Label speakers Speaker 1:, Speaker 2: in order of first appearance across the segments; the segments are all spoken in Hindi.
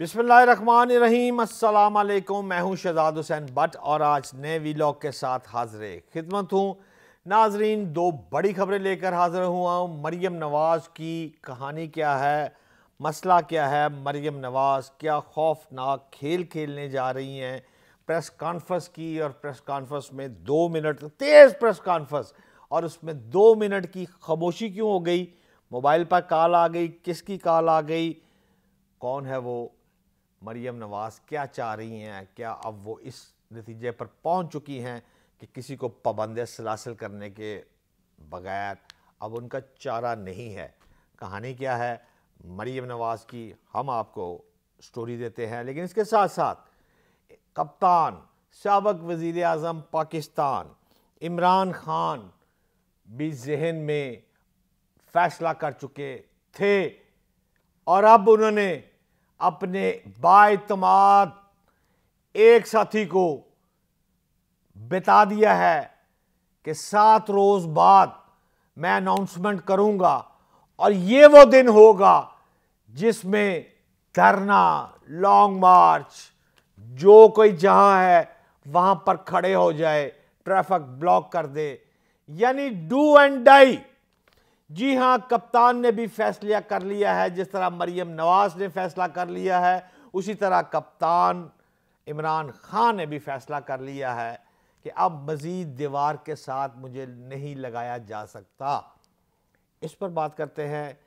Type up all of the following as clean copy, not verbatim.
Speaker 1: बिस्मिल्लाहिर्रहमानिर्रहीम, अस्सलाम वालेकुम। मैं हूं शहजाद हुसैन बट और आज नए वीलॉग के साथ हाजिर खिदमत हूं। नाजरीन, दो बड़ी खबरें लेकर हाजिर हुआ हूं। मरियम नवाज़ की कहानी क्या है, मसला क्या है, मरियम नवाज़ क्या खौफनाक खेल खेलने जा रही हैं। प्रेस कॉन्फ्रेंस की और प्रेस कॉन्फ्रेंस में 2 मिनट तेज़ प्रेस कॉन्फ्रेंस और उसमें 2 मिनट की खामोशी क्यों हो गई। मोबाइल पर कॉल आ गई, किसकी कॉल आ गई, कौन है वो, मरियम नवाज़ क्या चाह रही हैं, क्या अब वो इस नतीजे पर पहुंच चुकी हैं कि किसी को पाबंद सलासिल करने के बगैर अब उनका चारा नहीं है। कहानी क्या है मरियम नवाज़ की, हम आपको स्टोरी देते हैं। लेकिन इसके साथ साथ कप्तान साबिक़ वज़ीर आज़म पाकिस्तान इमरान खान भी जहन में फैसला कर चुके थे और अब उन्होंने अपने बाएतमाद एक साथी को बता दिया है कि 7 रोज बाद मैं अनाउंसमेंट करूंगा और ये वो दिन होगा जिसमें धरना, लॉन्ग मार्च, जो कोई जहां है वहां पर खड़े हो जाए, ट्रैफिक ब्लॉक कर दे, यानी डू एंड डाई। जी हां, कप्तान ने भी फैसला कर लिया है। जिस तरह मरियम नवाज ने फैसला कर लिया है, उसी तरह कप्तान इमरान खान ने भी फैसला कर लिया है कि अब मजीद दीवार के साथ मुझे नहीं लगाया जा सकता। इस पर बात करते हैं,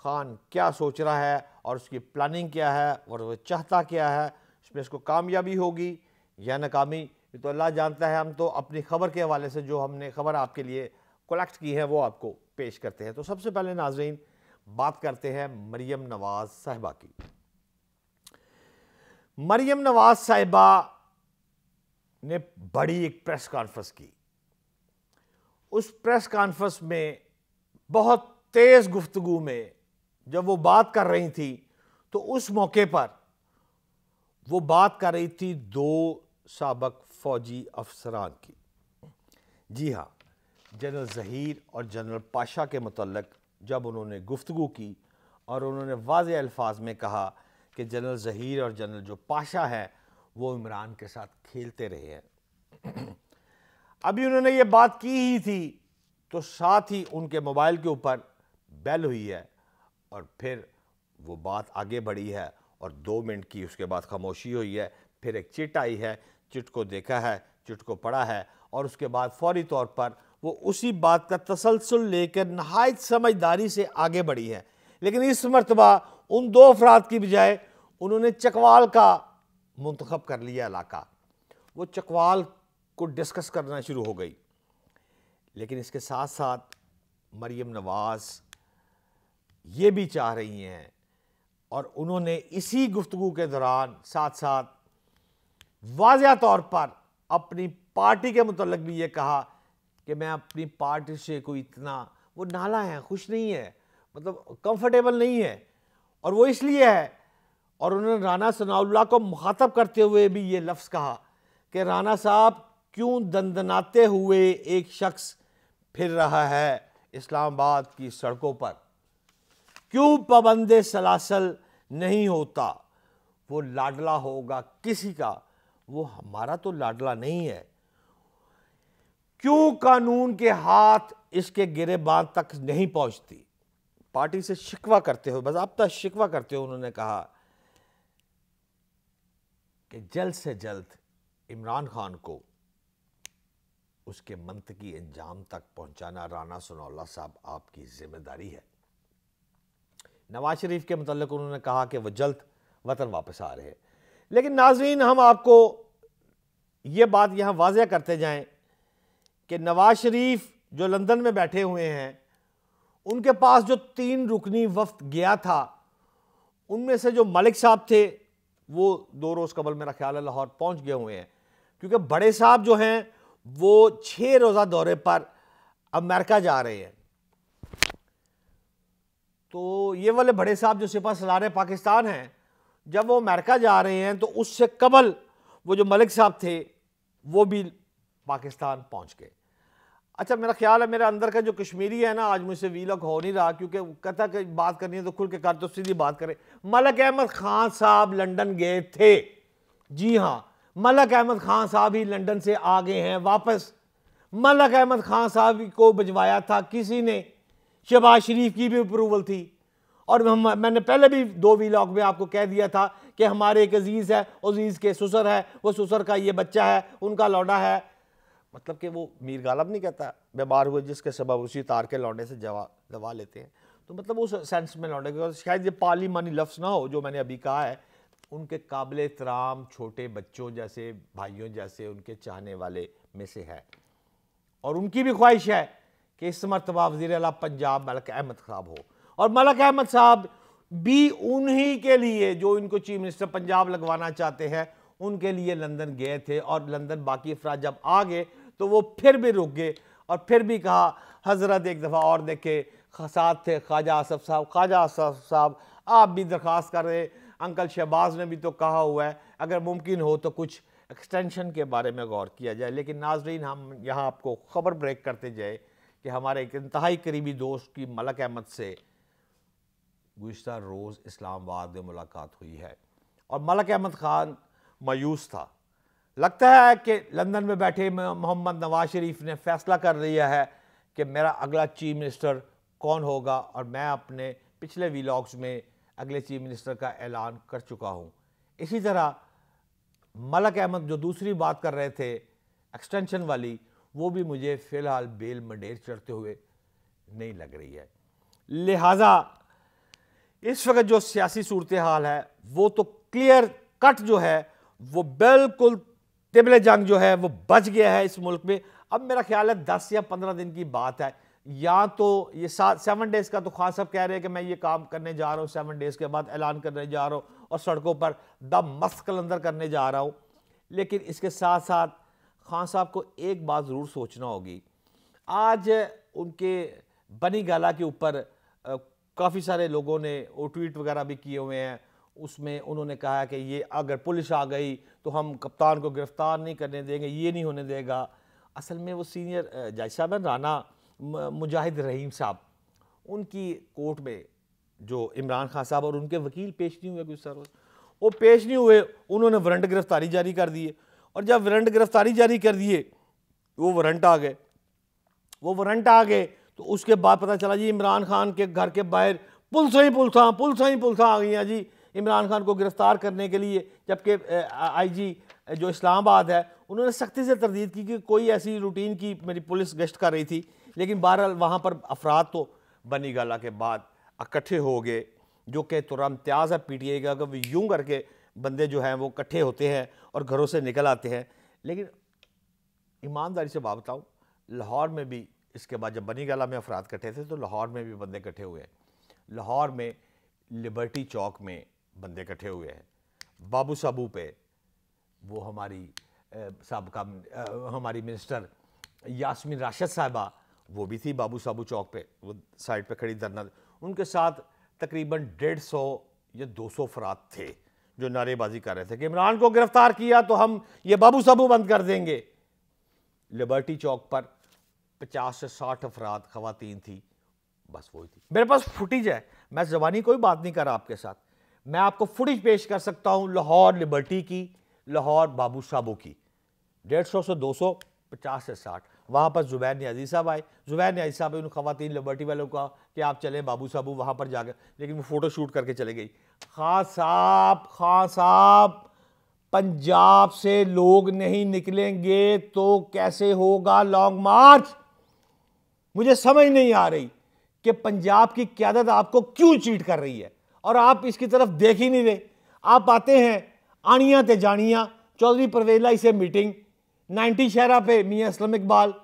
Speaker 1: खान क्या सोच रहा है और उसकी प्लानिंग क्या है और वह चाहता क्या है। इसमें इसको कामयाबी होगी या नाकामी, ये तो अल्लाह जानता है। हम तो अपनी खबर के हवाले से जो हमने खबर आपके लिए कलेक्ट की है वो आपको पेश करते हैं। तो सबसे पहले नाजरीन बात करते हैं मरियम नवाज साहिबा की। मरियम नवाज साहिबा ने बड़ी एक प्रेस कॉन्फ्रेंस की। उस प्रेस कॉन्फ्रेंस में बहुत तेज गुफ्तगू में जब वो बात कर रही थी तो उस मौके पर वो बात कर रही थी 2 साबिक़ फौजी अफसरान की। जी हाँ, जनरल ज़हीर और जनरल पाशा के मुतल्लिक़ जब उन्होंने गुफ्तगू की और उन्होंने वाज़ेह अल्फाज में कहा कि जनरल ज़हीर और जनरल जो पाशा है वो इमरान के साथ खेलते रहे हैं। अभी उन्होंने ये बात की ही थी तो साथ ही उनके मोबाइल के ऊपर बेल हुई है और फिर वो बात आगे बढ़ी है और 2 मिनट की उसके बाद खामोशी हुई है। फिर एक चिट आई है, चिट को देखा है, चिट को पढ़ा है और उसके बाद फौरी तौर पर वो उसी बात का तसलसल लेकर नहायत समझदारी से आगे बढ़ी है। लेकिन इस मरतबा उन 2 अफराद की बजाय उन्होंने चकवाल का मुंतखब कर लिया इलाका। वो चकवाल को डिस्कस करना शुरू हो गई। लेकिन इसके साथ साथ मरियम नवाज ये भी चाह रही हैं और उन्होंने इसी गुफ्तगू के दौरान साथ साथ वाज़ेह तौर पर अपनी पार्टी के मुतल्लिक़ भी ये कहा कि मैं अपनी पार्टी से कोई इतना वो नाला है, खुश नहीं है, मतलब कंफर्टेबल नहीं है। और वो इसलिए है, और उन्होंने राना सनाउल्लाह को मुखातब करते हुए भी ये लफ्ज़ कहा कि राना साहब क्यों दंदनाते हुए एक शख्स फिर रहा है इस्लामाबाद की सड़कों पर, क्यों पाबंद सलासल नहीं होता, वो लाडला होगा किसी का, वो हमारा तो लाडला नहीं है। क्यों कानून के हाथ इसके गिरेबान तक नहीं पहुंचती। पार्टी से शिकवा करते हुए, बाज़ाब्ता शिकवा करते हुए उन्होंने कहा कि जल्द से जल्द इमरान खान को उसके मंतकी अंजाम तक पहुंचाना राना सनाउल्लाह साहब आपकी जिम्मेदारी है। नवाज शरीफ के मुतल्लिक़ उन्होंने कहा कि वह जल्द वतन वापस आ रहे हैं। लेकिन नाज़रीन, हम आपको ये बात यहाँ वाज़ेह करते जाएं कि नवाज शरीफ जो लंदन में बैठे हुए हैं, उनके पास जो 3 रुकनी वफ्द गया था, उनमें से जो मलिक साहब थे वो 2 रोज़ कबल मेरा ख्याल है लाहौर पहुंच गए हुए हैं, क्योंकि बड़े साहब जो हैं वो 6 रोज़ा दौरे पर अमेरिका जा रहे हैं। तो ये वाले बड़े साहब जो सिपा सलार पाकिस्तान हैं, जब वो अमेरिका जा रहे हैं तो उससे कबल वो जो मलिक साहब थे वो भी पाकिस्तान पहुंच गए। अच्छा, मेरा ख्याल है मेरे अंदर का जो कश्मीरी है ना, आज मुझसे वीलॉग हो नहीं रहा, क्योंकि कहता कि बात करनी है तो खुल के कर, तो सीधी बात करें। मलक अहमद खान साहब लंदन गए थे, जी हाँ, मलक अहमद खान साहब ही लंदन से आ गए हैं वापस। मलक अहमद खान साहब को भिजवाया था किसी ने, शहबाज शरीफ की भी अप्रूवल थी। और मैंने पहले भी 2 वीलॉग में आपको कह दिया था कि हमारे एक अजीज़ है, अजीज़ के ससुर है, वो ससुर का ये बच्चा है, उनका लौंडा है। मतलब कि वो मीर गालब नहीं कहता बीमार हुए जिसके सबब उसी तार के लौंडे से दवा लेते हैं। तो मतलब उस सेंस में लौंडे के, शायद ये पार्लिमानी लफ्ज़ ना हो जो मैंने अभी कहा है, उनके काबिल एहतराम छोटे बच्चों जैसे, भाइयों जैसे उनके चाहने वाले में से है। और उनकी भी ख्वाहिश है कि इस मरतबा वज़ीर आला पंजाब मलक अहमद साहब हो। और मलक अहमद साहब भी उन्हीं के लिए जो इनको चीफ मिनिस्टर पंजाब लगवाना चाहते हैं, उनके लिए लंदन गए थे। और लंदन बाकी अफराद जब आ गए तो वो फिर भी रुक गए और फिर भी कहा, हजरत एक दफ़ा और देखे साथ थे ख्वाजा आसफ साहब। ख्वाजा आसफ साहब आप भी दरख्वास्त कर रहे, अंकल शहबाज ने भी तो कहा हुआ है अगर मुमकिन हो तो कुछ एक्सटेंशन के बारे में गौर किया जाए। लेकिन नाजरीन, हम यहाँ आपको ख़बर ब्रेक करते जाए कि हमारे एक इंतहाई करीबी दोस्त की मलक अहमद से गुज़िश्ता रोज़ इस्लामाबाद में मुलाकात हुई है और मलक अहमद ख़ान मायूस था। लगता है कि लंदन में बैठे मोहम्मद नवाज शरीफ ने फैसला कर लिया है कि मेरा अगला चीफ मिनिस्टर कौन होगा। और मैं अपने पिछले वीलॉग्स में अगले चीफ मिनिस्टर का ऐलान कर चुका हूँ। इसी तरह मलक अहमद जो दूसरी बात कर रहे थे एक्सटेंशन वाली, वो भी मुझे फ़िलहाल बेल मंडेर चढ़ते हुए नहीं लग रही है। लिहाजा इस वक्त जो सियासी सूरत हाल है वो तो क्लियर कट जो है वो बिल्कुल तिबले जंग जो है वो बच गया है इस मुल्क में। अब मेरा ख्याल है 10 या 15 दिन की बात है, या तो ये 7 डेज़ का तो खान साहब कह रहे हैं कि मैं ये काम करने जा रहा हूँ, 7 डेज़ के बाद ऐलान करने जा रहा हूँ और सड़कों पर दम मस्त कलंदर करने जा रहा हूँ। लेकिन इसके साथ साथ खान साहब को एक बात ज़रूर सोचना होगी। आज उनके बनी गाला के ऊपर काफ़ी सारे लोगों ने वो ट्वीट वगैरह भी किए हुए हैं, उसमें उन्होंने कहा कि ये अगर पुलिस आ गई तो हम कप्तान को गिरफ्तार नहीं करने देंगे, ये नहीं होने देगा। असल में वो सीनियर जज साहब हैं राना मुजाहिद रहीम साहब, उनकी कोर्ट में जो इमरान खान साहब और उनके वकील पेश नहीं हुए, गुज़िश्ता रोज़ वो पेश नहीं हुए, उन्होंने वारंट गिरफ्तारी जारी कर दिए। और जब वारंट गिरफ्तारी जारी कर दिए वो वारंट आ गए तो उसके बाद पता चला जी इमरान खान के घर के बाहर पुलिस आ गई हैं जी इमरान खान को गिरफ्तार करने के लिए। जबकि आईजी जो इस्लामाबाद है उन्होंने सख्ती से तरदीद की कि कोई ऐसी रूटीन की मेरी पुलिस गश्त कर रही थी। लेकिन बहरहाल वहाँ पर अफराद तो बनी गाला के बाद इकट्ठे हो गए, जो कि तुरंत त्याज है PTI का कि यूँ करके बंदे जो हैं वो इकट्ठे होते हैं और घरों से निकल आते हैं। लेकिन ईमानदारी से बात बताऊँ, लाहौर में भी इसके बाद जब बनी गाला में अफराद इकट्ठे थे तो लाहौर में भी बंदे इकट्ठे हुए हैं। लाहौर में लिबर्टी चौक में बंदे इकट्ठे हुए हैं। बाबू साबू पे वो हमारी हमारी मिनिस्टर यास्मीन राशिद साहिबा वो भी थी बाबू साबू चौक पे, वो साइड पे खड़ी धरना, उनके साथ तकरीबन 150 या 200 अफराद थे जो नारेबाजी कर रहे थे कि इमरान को गिरफ्तार किया तो हम ये बाबू साबू बंद कर देंगे। लिबर्टी चौक पर 50 से 60 अफराद खवातीन थी, बस वही थी। मेरे पास फुटेज है, मैं ज़बानी कोई बात नहीं कर रहा आपके साथ, मैं आपको फुटेज पेश कर सकता हूँ लाहौर लिबर्टी की, लाहौर बाबू साबू की। 150 से 200, 50 से 60। वहाँ पर ज़ुबैर नियाज़ी साहब आए, ज़ुबैर नियाज़ी साहब उन खवातीन लिबर्टी वालों को कहा कि आप चलें बाबू साबू वहाँ पर जाकर, लेकिन वो फ़ोटो शूट करके चले गई। खान साहब पंजाब से लोग नहीं निकलेंगे तो कैसे होगा लॉन्ग मार्च? मुझे समझ नहीं आ रही कि पंजाब की क़यादत आपको क्यों चीट कर रही है और आप इसकी तरफ देख ही नहीं रहे। आप आते हैं आनियाँ ते जानियाँ, चौधरी परवेज़ लाई से मीटिंग, 90 शहरा पे मियाँ असलम इकबाल,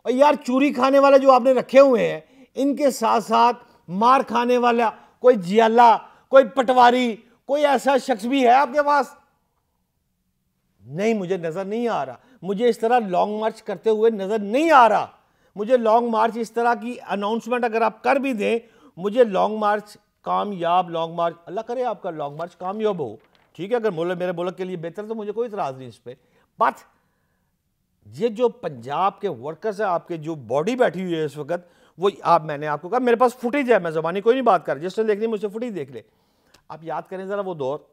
Speaker 1: और यार चूरी खाने वाले जो आपने रखे हुए हैं इनके साथ साथ मार खाने वाला कोई जियाला, कोई पटवारी, कोई ऐसा शख्स भी है आपके पास? नहीं, मुझे नज़र नहीं आ रहा। मुझे इस तरह लॉन्ग मार्च करते हुए नज़र नहीं आ रहा। मुझे लॉन्ग मार्च इस तरह की अनाउंसमेंट अगर आप कर भी दें, मुझे लॉन्ग मार्च कामयाब, लॉन्ग मार्च अल्लाह करे आपका लॉन्ग मार्च कामयाब हो, ठीक है, अगर मेरे मुल्क के लिए बेहतर तो मुझे कोई इतराज़ नहीं इस पर। बट ये जो पंजाब के वर्कर्स है, आपके जो बॉडी बैठी हुई है इस वक्त, वो मैंने आपको कहा मेरे पास फुटेज है, मैं ज़बानी कोई नहीं बात कर, जिसने देखनी मुझसे फुटेज देख ले। आप याद करें ज़रा वो दौर।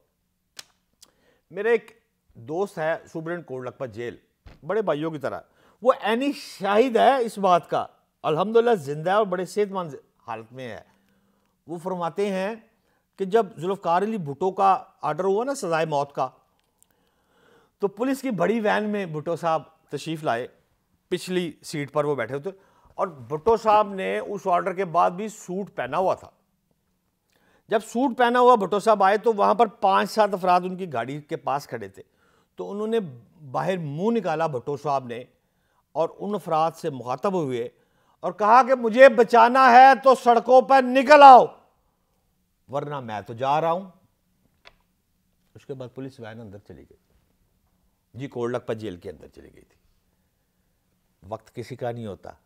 Speaker 1: मेरे एक दोस्त है सुब्रेंट कोट लखपत जेल, बड़े भाइयों की तरह, वो ऐनी शाहिद है इस बात का, अल्हम्दुलिल्लाह जिंदा है और बड़े सेहतमंद हालत में है। वो फरमाते हैं कि जब जुल्फ़िकार अली भुट्टो का आर्डर हुआ ना सजाए मौत का, तो पुलिस की बड़ी वैन में भुट्टो साहब तशरीफ़ लाए, पिछली सीट पर वो बैठे होते, और भुट्टो साहब ने उस ऑर्डर के बाद भी सूट पहना हुआ था। जब सूट पहना हुआ भुट्टो साहब आए तो वहाँ पर 5-7 अफराद उनकी गाड़ी के पास खड़े थे, तो उन्होंने बाहर मुंह निकाला भुट्टो साहब ने, और उन अफराद से मुखातब हुए और कहा कि मुझे बचाना है तो सड़कों पर निकल आओ, वरना मैं तो जा रहा हूं। उसके बाद पुलिस वैन अंदर चली गई जी, कोट लखपत जेल के अंदर चली गई थी। वक्त किसी का नहीं होता,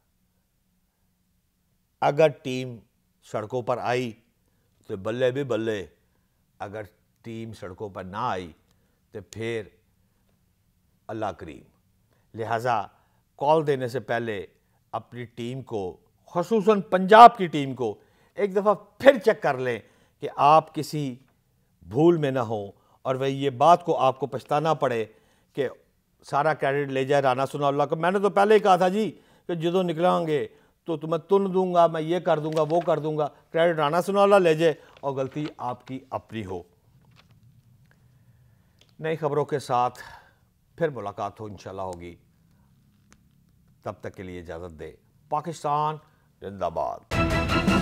Speaker 1: अगर टीम सड़कों पर आई तो बल्ले भी बल्ले, अगर टीम सड़कों पर ना आई तो फिर अल्लाह करीम। लिहाजा कॉल देने से पहले अपनी टीम को, ख़ुसूसन पंजाब की टीम को, एक दफ़ा फिर चेक कर लें कि आप किसी भूल में ना हो, और वही ये बात को आपको पछताना पड़े कि सारा क्रेडिट ले जाए राना सनाउल्लाह को। मैंने तो पहले ही कहा था जी कि जो निकलेंगे तो तुम्हें तुन दूंगा, मैं ये कर दूंगा, वो कर दूंगा, क्रेडिट राना सनाउल्लाह ले जाए और गलती आपकी अपनी हो। नई खबरों के साथ फिर मुलाकात हो इंशाल्लाह होगी, तब तक के लिए इजाज़त दे। पाकिस्तान जिंदाबाद।